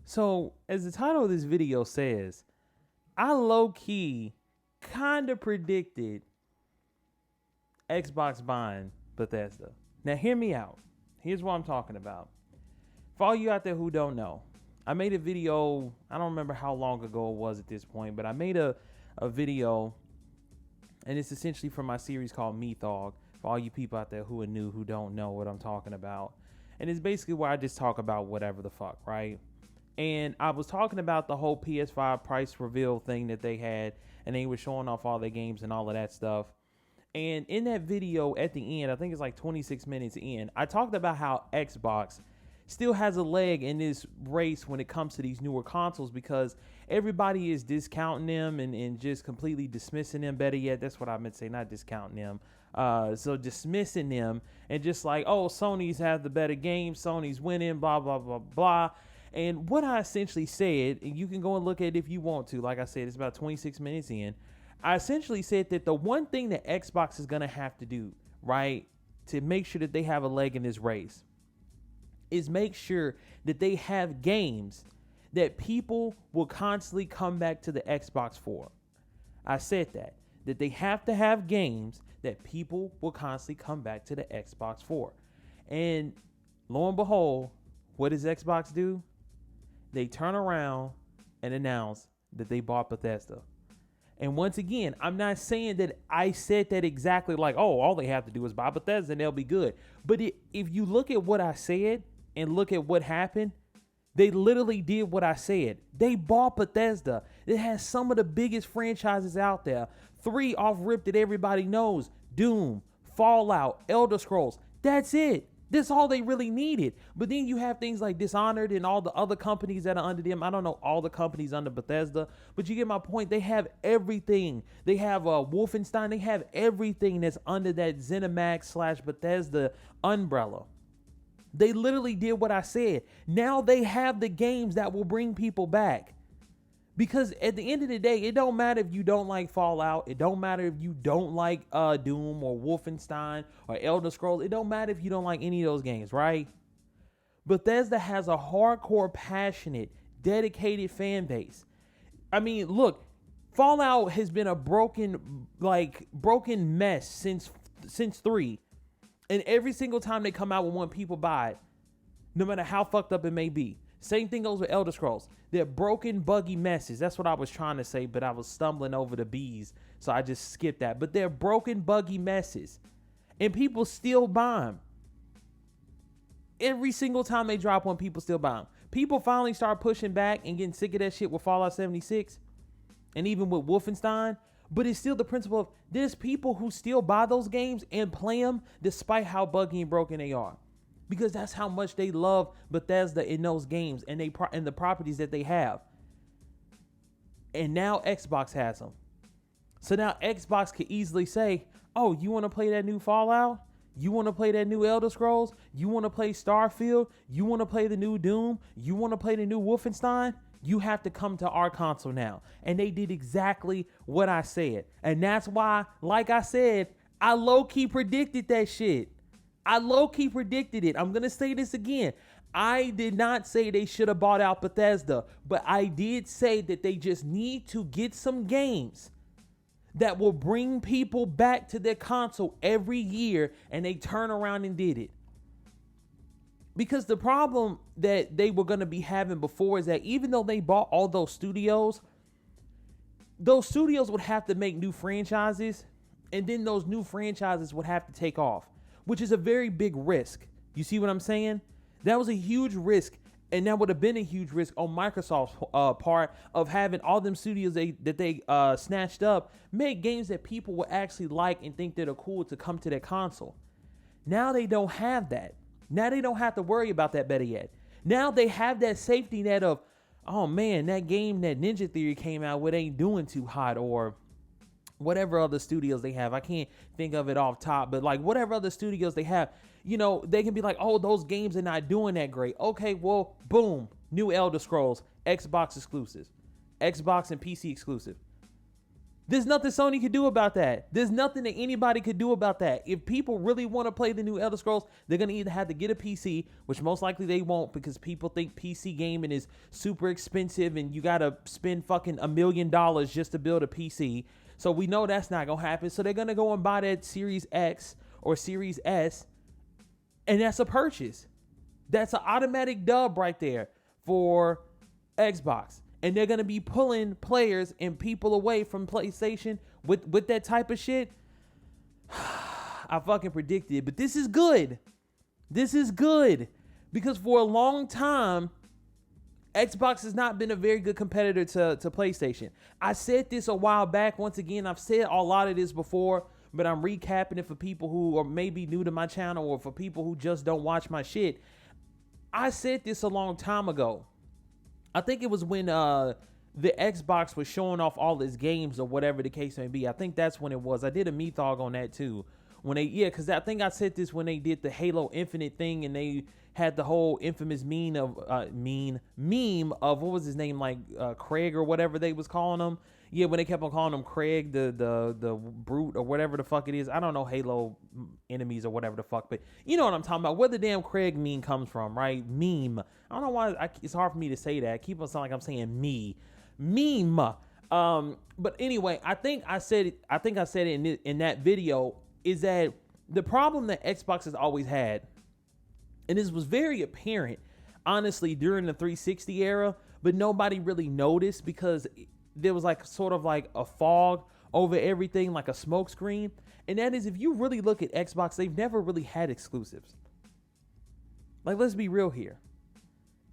So, as the title of this video says, I low-key kind of predicted Xbox buying Bethesda. Now, hear me out. Here's what I'm talking about. For all you out there who don't know, I made a video, I don't remember how long ago it was at this point, but I made a video, and it's essentially from my series called Methough, for all you people out there who are new, who don't know what I'm talking about. And it's basically where I just talk about whatever the fuck, right? And I was talking about the whole PS5 price reveal thing that they had, and they were showing off all their games and all of that stuff. And in that video at the end, I think it's like 26 minutes in, I talked about how Xbox still has a leg in this race when it comes to these newer consoles, because everybody is discounting them and just completely dismissing them. Better yet, that's what I meant to say, not discounting them. So dismissing them and just like, oh, Sony's have the better game, Sony's winning, blah, blah, blah, blah. And what I essentially said, and you can go and look at it if you want to, like I said, it's about 26 minutes in. I essentially said that the one thing that Xbox is going to have to do, right, to make sure that they have a leg in this race is make sure that they have games that people will constantly come back to the Xbox for. I said that they have to have games that people will constantly come back to the Xbox for. And lo and behold, what does Xbox do? They turn around and announce that they bought Bethesda. And once again, I'm not saying that I said that exactly like, oh, all they have to do is buy Bethesda and they'll be good. But if you look at what I said and look at what happened, they literally did what I said. They bought Bethesda. It has some of the biggest franchises out there. 3 off rip that everybody knows. Doom, Fallout, Elder Scrolls. That's it. That's all they really needed. But then you have things like Dishonored and all the other companies that are under them. I don't know all the companies under Bethesda, but you get my point. They have everything. They have Wolfenstein. They have everything that's under that ZeniMax / Bethesda umbrella. They literally did what I said. Now they have the games that will bring people back. Because at the end of the day, it don't matter if you don't like Fallout. It don't matter if you don't like Doom or Wolfenstein or Elder Scrolls. It don't matter if you don't like any of those games, right? Bethesda has a hardcore, passionate, dedicated fan base. I mean, look, Fallout has been a broken mess since 3. And every single time they come out with one, people buy it, no matter how fucked up it may be. Same thing goes with Elder Scrolls. They're broken, buggy messes. That's what I was trying to say, but I was stumbling over the B's, so I just skipped that. But they're broken, buggy messes. And people still buy them. Every single time they drop one, people still buy them. People finally start pushing back and getting sick of that shit with Fallout 76 and even with Wolfenstein. But it's still the principle of there's people who still buy those games and play them despite how buggy and broken they are. Because that's how much they love Bethesda in those games and the properties that they have. And now Xbox has them. So now Xbox could easily say, oh, you want to play that new Fallout? You want to play that new Elder Scrolls? You want to play Starfield? You want to play the new Doom? You want to play the new Wolfenstein? You have to come to our console now. And they did exactly what I said. And that's why, like I said, I low-key predicted that shit. I low-key predicted it. I'm going to say this again. I did not say they should have bought out Bethesda, but I did say that they just need to get some games that will bring people back to their console every year, and they turn around and did it. Because the problem that they were going to be having before is that even though they bought all those studios would have to make new franchises, and then those new franchises would have to take off, which is a very big risk. You see what I'm saying? That was a huge risk, and that would have been a huge risk on Microsoft's part of having all them studios that they snatched up make games that people will actually like and think that are cool to come to their console. Now they don't have that. Now they don't have to worry about that, better yet. Now they have that safety net of, oh man, that game that Ninja Theory came out with ain't doing too hot, or whatever other studios they have. I can't think of it off top, but like whatever other studios they have, you know, they can be like, oh, those games are not doing that great. Okay, well, boom, new Elder Scrolls, Xbox exclusive, Xbox and PC exclusive. There's nothing Sony could do about that. There's nothing that anybody could do about that. If people really want to play the new Elder Scrolls, they're going to either have to get a PC, which most likely they won't because people think PC gaming is super expensive and you got to spend fucking $1 million just to build a PC. So we know that's not going to happen. So they're going to go and buy that Series X or Series S, and that's a purchase. That's an automatic dub right there for Xbox. And they're going to be pulling players and people away from PlayStation with that type of shit. I fucking predicted it. But this is good. This is good. Because for a long time, Xbox has not been a very good competitor to PlayStation. I said this a while back. Once again, I've said a lot of this before, but I'm recapping it for people who are maybe new to my channel or for people who just don't watch my shit. I said this a long time ago. I think it was when the Xbox was showing off all its games or whatever the case may be. I think that's when it was. I did a Methough on that too. Because I think I said this when they did the Halo Infinite thing and they had the whole infamous meme of what was his name, like Craig or whatever they was calling him. Yeah, when they kept on calling him Craig, the brute or whatever the fuck it is. I don't know Halo enemies or whatever the fuck, but you know what I'm talking about. Where the damn Craig meme comes from, right? Meme. I don't know why it's hard for me to say that. I keep on sounding like I'm saying me. Meme. But anyway, I think I said it in that video is that the problem that Xbox has always had, and this was very apparent, honestly, during the 360 era, but nobody really noticed because there was like sort of like a fog over everything, like a smoke screen. And that is, if you really look at Xbox, they've never really had exclusives. Like, let's be real here.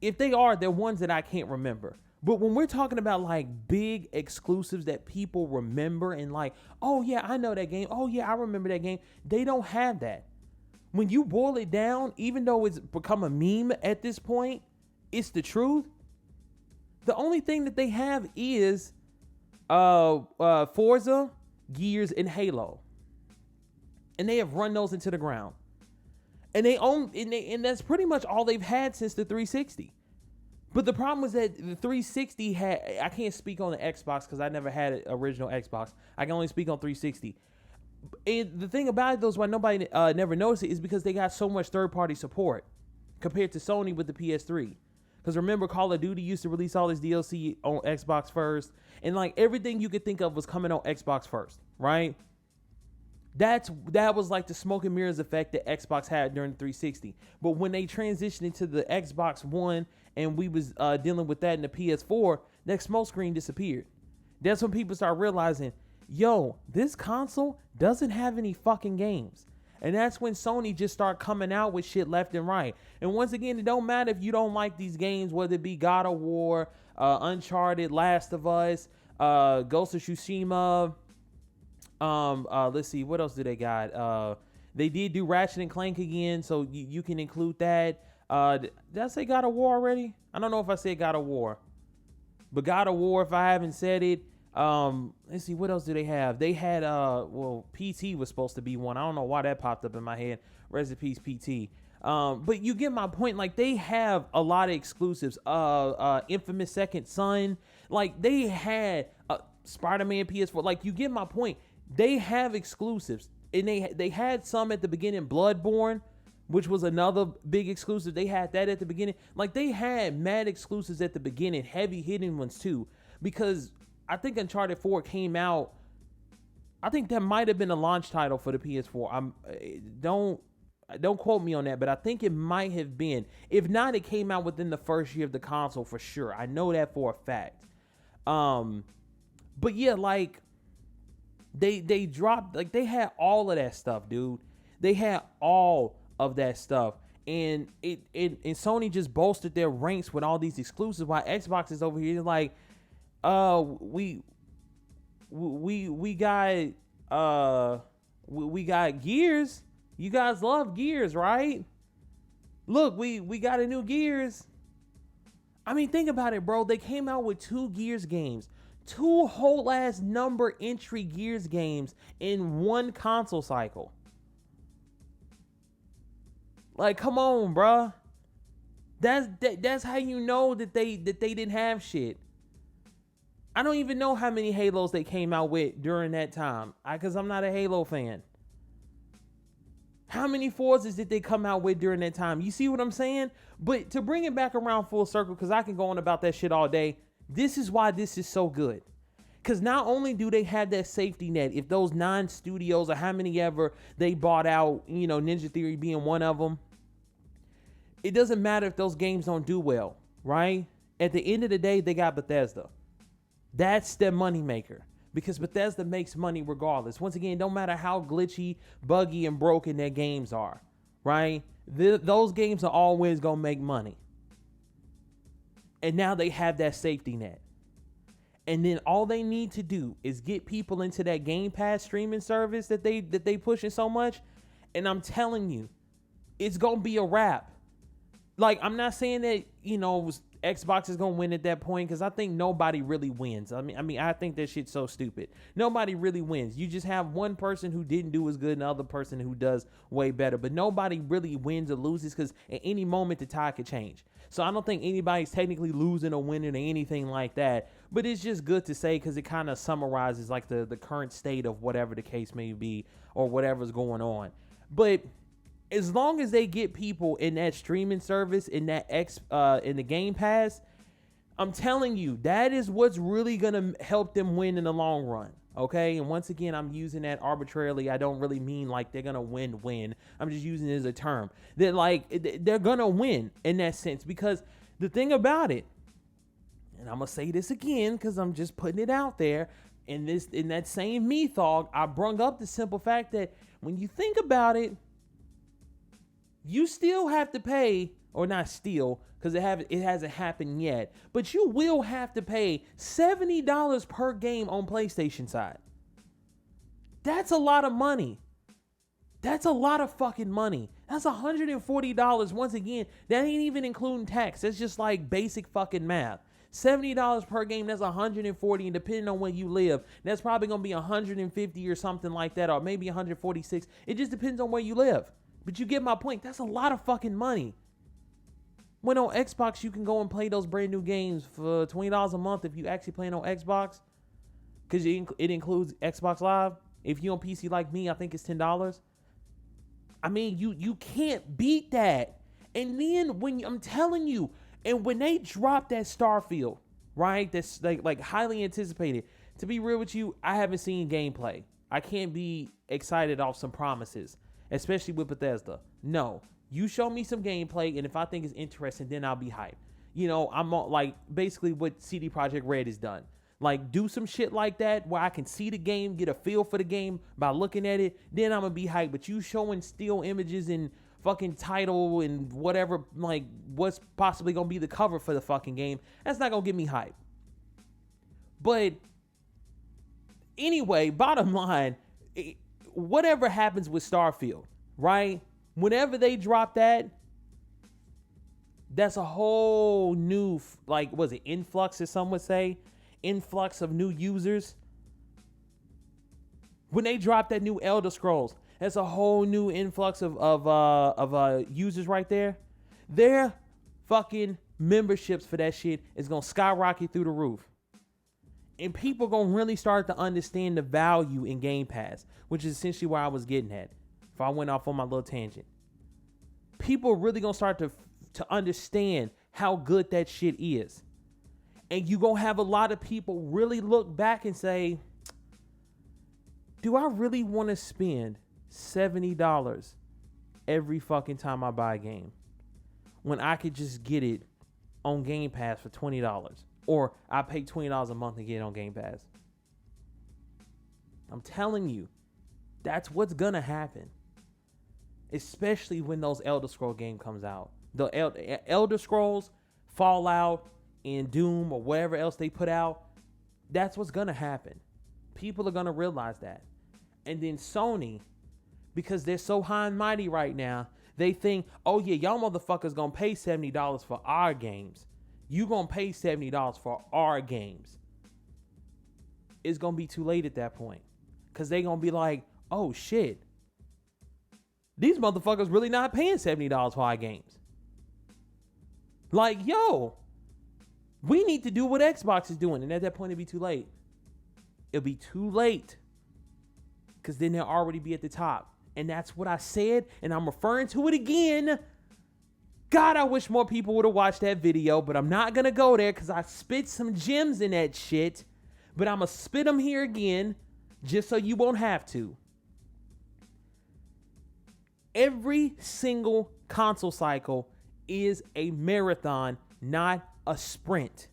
If they are, they're ones that I can't remember. But when we're talking about like big exclusives that people remember and like, oh yeah, I know that game. Oh yeah, I remember that game. They don't have that. When you boil it down, even though it's become a meme at this point, it's the truth. The only thing that they have is Forza, Gears, and Halo. And they have run those into the ground. And and that's pretty much all they've had since the 360. But the problem was that the 360 I can't speak on the Xbox because I never had an original Xbox. I can only speak on 360. And the thing about it, though, is why nobody never noticed it is because they got so much third-party support compared to Sony with the PS3. Because remember, Call of Duty used to release all this DLC on Xbox first. And like everything you could think of was coming on Xbox first, right? That was like the smoke and mirrors effect that Xbox had during the 360. But when they transitioned into the Xbox One and we was dealing with that in the PS4, that smoke screen disappeared. That's when people start realizing, yo, this console doesn't have any fucking games. And that's when Sony just start coming out with shit left and right. And once again, it don't matter if you don't like these games, whether it be God of War, Uncharted, Last of Us, Ghost of Tsushima. Let's see, what else do they got? They did do Ratchet and Clank again, so you can include that. Did I say God of War already? I don't know if I said God of War. But God of War, if I haven't said it, let's see, what else do they have? They had PT was supposed to be one. I don't know why that popped up in my head. Rest in peace, PT. But you get my point. Like, they have a lot of exclusives. Infamous Second Son. Like, they had Spider-Man PS4. Like, you get my point. They have exclusives. And they had some at the beginning. Bloodborne, which was another big exclusive. They had that at the beginning. Like, they had mad exclusives at the beginning. Heavy hitting ones, too. Because I think Uncharted 4 came out. I think that might have been a launch title for the PS4. Don't quote me on that, but I think it might have been. If not, it came out within the first year of the console for sure. I know that for a fact. But yeah, like they dropped, like they had all of that stuff, dude. They had all of that stuff. And and Sony just bolstered their ranks with all these exclusives while Xbox is over here like, we got Gears. You guys love Gears, right? Look, we got a new Gears. I mean, think about it, bro. They came out with 2 Gears games. 2 whole ass number entry Gears games in one console cycle. Like, come on, bro. That's how you know that they didn't have shit. I don't even know how many Halos they came out with during that time, because I'm not a Halo fan. How many Forzas did they come out with during that time? You see what I'm saying? But to bring it back around full circle, because I can go on about that shit all day, this is why this is so good. Because not only do they have that safety net, if those 9 studios or how many ever they bought out, you know, Ninja Theory being one of them, it doesn't matter if those games don't do well, right? At the end of the day, they got Bethesda. That's their moneymaker, because Bethesda makes money regardless. Once again, don't matter how glitchy, buggy, and broken their games are, right? Those games are always going to make money. And now they have that safety net. And then all they need to do is get people into that Game Pass streaming service that they pushing so much. And I'm telling you, it's going to be a wrap. Like, I'm not saying that, you know, Xbox is going to win at that point, because I think nobody really wins. I mean, I think that shit's so stupid. Nobody really wins. You just have one person who didn't do as good and another person who does way better. But nobody really wins or loses, because at any moment the tide could change. So I don't think anybody's technically losing or winning or anything like that. But it's just good to say, because it kind of summarizes like the current state of whatever the case may be or whatever's going on. But as long as they get people in that streaming service, in that in the Game Pass, I'm telling you, that is what's really gonna help them win in the long run. Okay, and once again, I'm using that arbitrarily. I don't really mean like they're gonna win. I'm just using it as a term. That like they're gonna win in that sense, because the thing about it, and I'm gonna say this again because I'm just putting it out there. In that same Methough, I brung up the simple fact that when you think about it, you still have to pay, or not still, because it hasn't happened yet, but you will have to pay $70 per game on PlayStation side. That's a lot of money. That's a lot of fucking money. That's $140. Once again, that ain't even including tax. That's just like basic fucking math. $70 per game, that's $140, and depending on where you live, that's probably going to be $150 or something like that, or maybe $146. It just depends on where you live. But you get my point. That's a lot of fucking money. When on Xbox, you can go and play those brand new games for $20 a month if you actually playing on Xbox. Because it includes Xbox Live. If you on PC like me, I think it's $10. I mean, you can't beat that. And then I'm telling you, and when they drop that Starfield, right? That's like highly anticipated. To be real with you, I haven't seen gameplay. I can't be excited off some promises, especially with Bethesda. No, you show me some gameplay, and if I think it's interesting, then I'll be hyped. You know, I'm like basically what CD Projekt Red has done. Like, do some shit like that where I can see the game, get a feel for the game by looking at it, then I'm gonna be hyped. But you showing still images and fucking title and whatever, like what's possibly gonna be the cover for the fucking game, that's not gonna get me hyped. But anyway, bottom line, whatever happens with Starfield, right? Whenever they drop that, that's a whole new, like, was it influx, as some would say? Influx of new users. When they drop that new Elder Scrolls, that's a whole new influx of users right there. Their fucking memberships for that shit is gonna skyrocket through the roof. And people gonna really start to understand the value in Game Pass, which is essentially where I was getting at. If I went off on my little tangent. People really gonna start to understand how good that shit is. And you gonna have a lot of people really look back and say, do I really want to spend $70 every fucking time I buy a game when I could just get it on Game Pass for $20? Or I pay $20 a month and get it on Game Pass. I'm telling you, that's what's gonna happen. Especially when those Elder Scrolls game comes out. The Elder Scrolls, Fallout, and Doom, or whatever else they put out, that's what's gonna happen. People are gonna realize that. And then Sony, because they're so high and mighty right now, they think, oh yeah, y'all motherfuckers gonna pay $70 for our games. You gonna pay $70 for our games. It's gonna be too late at that point. Because they gonna be like, oh shit, these motherfuckers really not paying $70 for our games. Like, yo, We need to do what Xbox is doing. And at that point, it'll be too late. It'll be too late. Because then they'll already be at the top. And that's what I said. And I'm referring to it again. God, I wish more people would have watched that video. But I'm not going to go there because I spit some gems in that shit. But I'm going to spit them here again. Just so you won't have to. Every single console cycle is a marathon, not a sprint.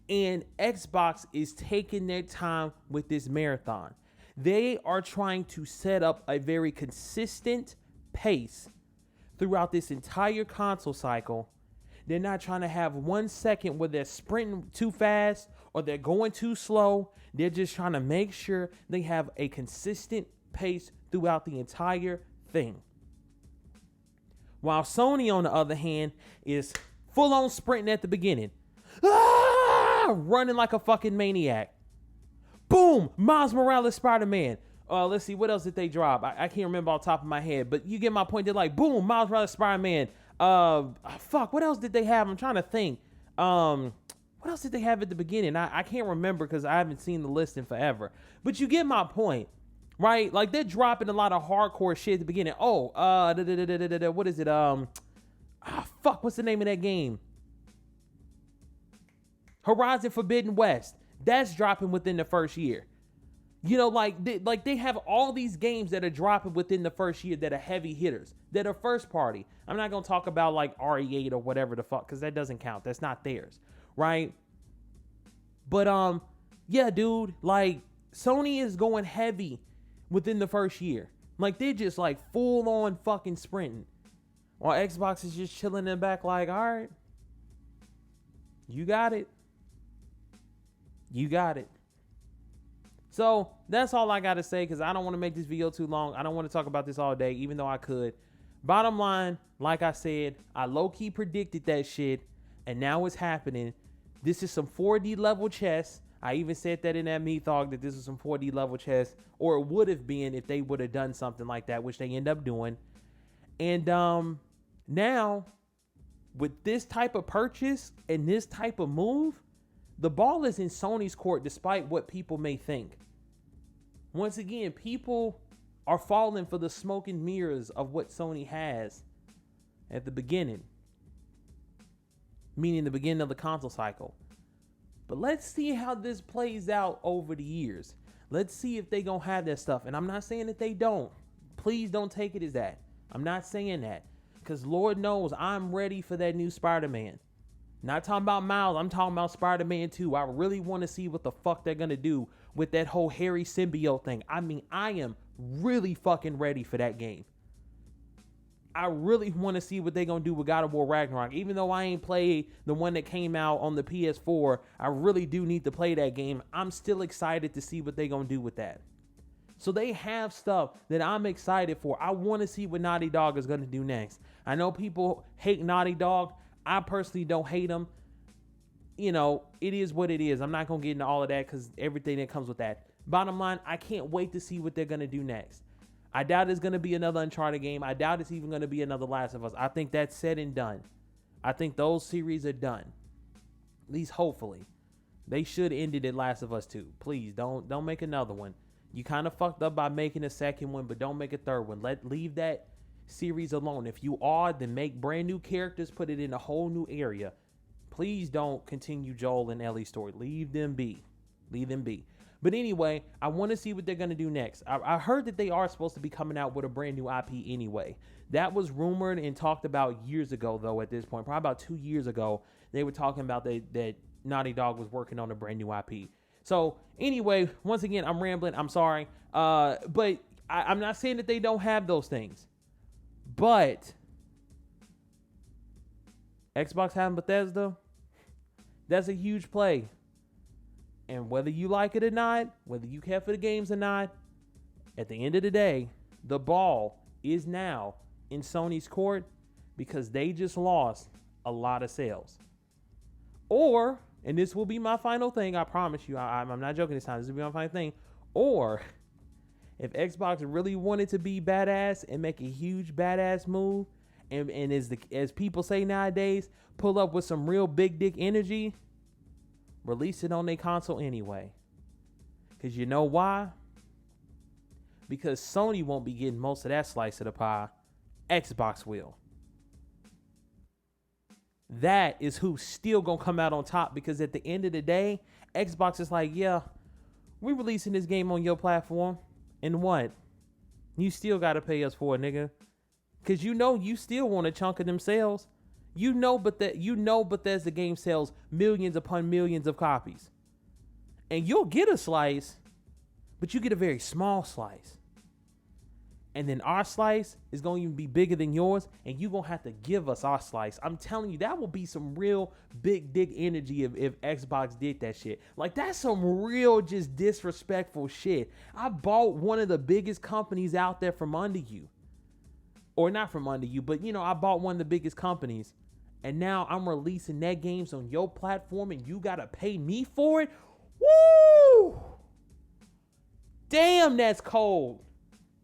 And Xbox is taking their time with this marathon. They are trying to set up a very consistent pace throughout this entire console cycle. They're not trying to have 1 second where they're sprinting too fast or they're going too slow. They're just trying to make sure they have a consistent pace throughout the entire thing. While Sony, on the other hand, is full on sprinting at the beginning. Running like a fucking maniac. Boom! Miles Morales Spider-Man. Let's see, what else did they drop? I can't remember off the top of my head, but you get my point. They're like, boom, Miles Morales Spider-Man. What else did they have? I'm trying to think. What else did they have at the beginning? I can't remember because I haven't seen the list in forever. But you get my point, right? Like, they're dropping a lot of hardcore shit at the beginning. What is it? What's the name of that game? Horizon Forbidden West. That's dropping within the first year. You know, they have all these games that are dropping within the first year that are heavy hitters, that are first party. I'm not going to talk about like RE8 or whatever the fuck, because that doesn't count. That's not theirs, right? But, yeah, dude, like, Sony is going heavy within the first year. Like, they're just like full on fucking sprinting. While Xbox is just chilling in the back like, all right, you got it. You got it. So that's all I got to say, because I don't want to make this video too long. I don't want to talk about this all day, even though I could. Bottom line, like I said, I low-key predicted that shit, and now it's happening. This is some 4D level chess. I even said that in that Methough, that this is some 4D level chess, or it would have been if they would have done something like that, which they end up doing. And now, with this type of purchase and this type of move, the ball is in Sony's court, despite what people may think. Once again, people are falling for the smoke and mirrors of what Sony has at the beginning, meaning the beginning of the console cycle. But let's see how this plays out over the years. Let's see if they gonna have that stuff. And I'm not saying that they don't. Please don't take it as that. I'm not saying that, because Lord knows I'm ready for that new Spider-Man. Not talking about Miles, I'm talking about Spider-Man 2. I really want to see what the fuck they're going to do with that whole Harry symbiote thing. I mean, I am really fucking ready for that game. I really want to see what they're going to do with God of War Ragnarok. Even though I ain't played the one that came out on the PS4, I really do need to play that game. I'm still excited to see what they're going to do with that. So they have stuff that I'm excited for. I want to see what Naughty Dog is going to do next. I know people hate Naughty Dog. I personally don't hate them. You know, it is what it is. I'm not going to get into all of that because everything that comes with that. Bottom line, I can't wait to see what they're going to do next. I doubt it's going to be another Uncharted game. I doubt it's even going to be another Last of Us. I think that's said and done. I think those series are done. At least hopefully. They should end it at Last of Us 2. Please, don't make another one. You kind of fucked up by making a second one, but don't make a third one. Leave that series alone. If you are, then make brand new characters, put it in a whole new area. Please don't continue Joel and Ellie's story. Leave them be. But anyway, I want to see what they're going to do next. I heard that they are supposed to be coming out with a brand new IP anyway. That was rumored and talked about years ago, though, at this point. Probably about 2 years ago, they were talking about that Naughty Dog was working on a brand new IP. So anyway, once again, I'm rambling. I'm sorry. But I'm not saying that they don't have those things. But Xbox having Bethesda, that's a huge play. And whether you like it or not, whether you care for the games or not, at the end of the day, the ball is now in Sony's court because they just lost a lot of sales. Or, and this will be my final thing, I promise you, I'm not joking this time, this will be my final thing. Or, if Xbox really wanted to be badass and make a huge badass move and as people say nowadays, pull up with some real big dick energy, release it on their console anyway. Because you know why? Because Sony won't be getting most of that slice of the pie. Xbox will. That is who's still going to come out on top, because at the end of the day, Xbox is like, yeah, we're releasing this game on your platform. And what? You still got to pay us for it, nigga. Because you still want a chunk of them sales. But Bethesda game sells millions upon millions of copies. And you'll get a slice, but you get a very small slice. And then our slice is going to even be bigger than yours, and you're going to have to give us our slice. I'm telling you, that will be some real big dick energy if Xbox did that shit. Like, that's some real just disrespectful shit. I bought one of the biggest companies out there from under you. Or not from under you, but, I bought one of the biggest companies. And now I'm releasing that games on your platform, and you got to pay me for it? Woo! Damn, that's cold.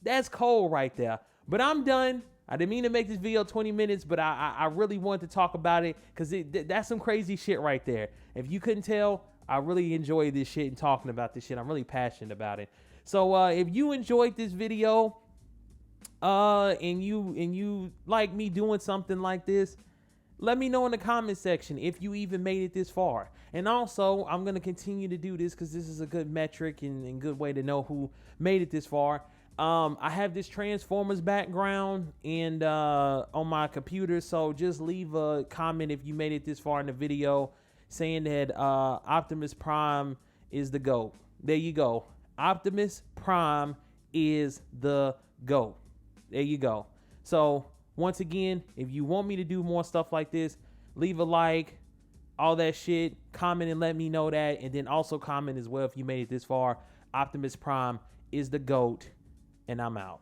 That's cold right there. But I'm done. I didn't mean to make this video 20 minutes, but I really wanted to talk about it because that's some crazy shit right there. If you couldn't tell, I really enjoy this shit and talking about this shit. I'm really passionate about it. So if you enjoyed this video and you like me doing something like this, let me know in the comment section if you even made it this far. And also, I'm going to continue to do this because this is a good metric and good way to know who made it this far. I have this Transformers background and on my computer, so just leave a comment if you made it this far in the video saying that Optimus Prime is the GOAT. There you go. Optimus Prime is the GOAT. There you go. So once again, if you want me to do more stuff like this, leave a like, all that shit, comment and let me know that, and then also comment as well if you made it this far. Optimus Prime is the GOAT. And I'm out.